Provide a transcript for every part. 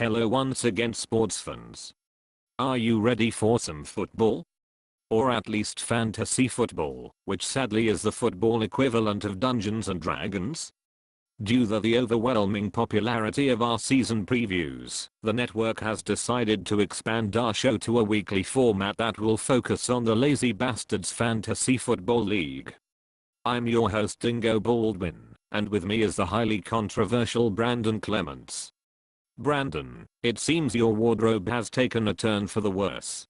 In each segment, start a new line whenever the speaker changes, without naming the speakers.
Hello once again, sports fans. Are you ready for some football? Or at least fantasy football, which sadly is the football equivalent of Dungeons and Dragons? Due to the overwhelming popularity of our season previews, the network has decided to expand our show to a weekly format that will focus on the Lazy Bastards Fantasy Football League. I'm your host Dingo Baldwin, and with me is the highly controversial Brandon Clements. Brandon, it seems your wardrobe has taken a turn for the worse.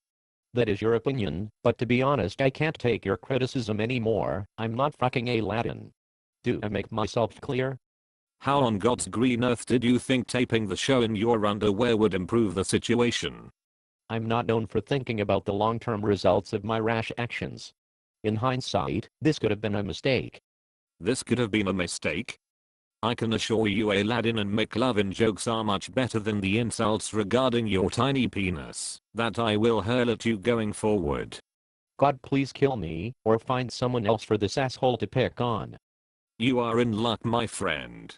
That is your opinion, but to be honest I can't take your criticism anymore. I'm not fucking Aladdin. Do I make myself clear?
How on God's green earth did you think taping the show in your underwear would improve the situation?
I'm not known for thinking about the long-term results of my rash actions. In hindsight, this could have been a mistake.
This could have been a mistake? I can assure you Aladdin and McLovin jokes are much better than the insults regarding your tiny penis that I will hurl at you going forward.
God please kill me, or find someone else for this asshole to pick on.
You are in luck, my friend.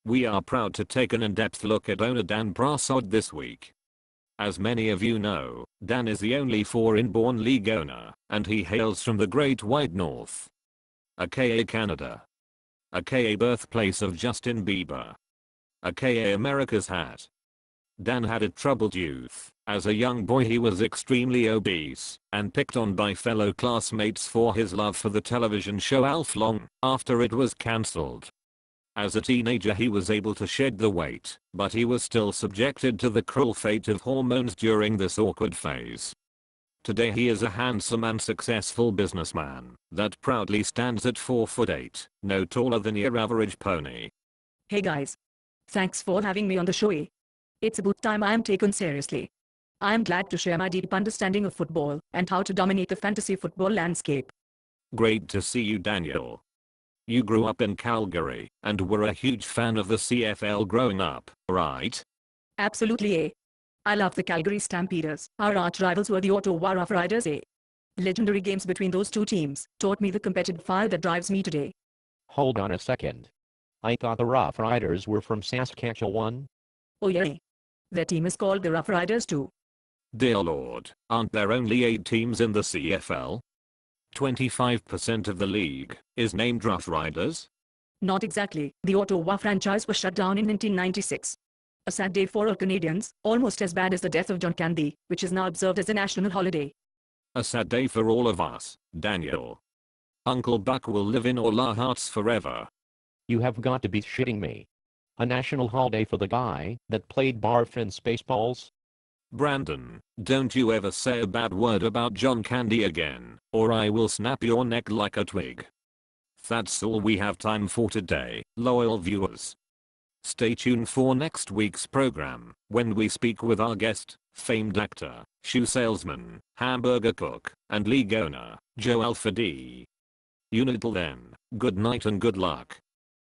We are proud to take an in-depth look at owner Dan Prasad this week. As many of you know, Dan is the only foreign-born league owner, and he hails from the Great White North, aka Canada, aka birthplace of Justin Bieber, aka America's hat. Dan had a troubled youth. As a young boy he was extremely obese and picked on by fellow classmates for his love for the television show Alf Long after it was cancelled. As a teenager he was able to shed the weight, but he was still subjected to the cruel fate of hormones during this awkward phase. Today he is a handsome and successful businessman that proudly stands at 4'8", no taller than your average pony.
Hey guys. Thanks for having me on the show. It's about time I am taken seriously. I am glad to share my deep understanding of football and how to dominate the fantasy football landscape.
Great to see you, Daniel. You grew up in Calgary and were a huge fan of the CFL growing up, right?
Absolutely. I love the Calgary Stampeders. Our arch rivals were the Ottawa Rough Riders. Legendary games between those two teams taught me the competitive fire that drives me today.
Hold on a second. I thought the Rough Riders were from Saskatchewan?
Oh yeah. Their team is called the Rough Riders too.
Dear Lord, aren't there only 8 teams in the CFL? 25% of the league is named Rough Riders?
Not exactly. The Ottawa franchise was shut down in 1996. A sad day for all Canadians, almost as bad as the death of John Candy, which is now observed as a national holiday.
A sad day for all of us, Daniel. Uncle Buck will live in all our hearts forever.
You have got to be shitting me. A national holiday for the guy that played barf in Spaceballs?
Brandon, don't you ever say a bad word about John Candy again, or I will snap your neck like a twig. That's all we have time for today, loyal viewers. Stay tuned for next week's program, when we speak with our guest, famed actor, shoe salesman, hamburger cook, and league owner, Joe Alfady. Until then, good night and good luck.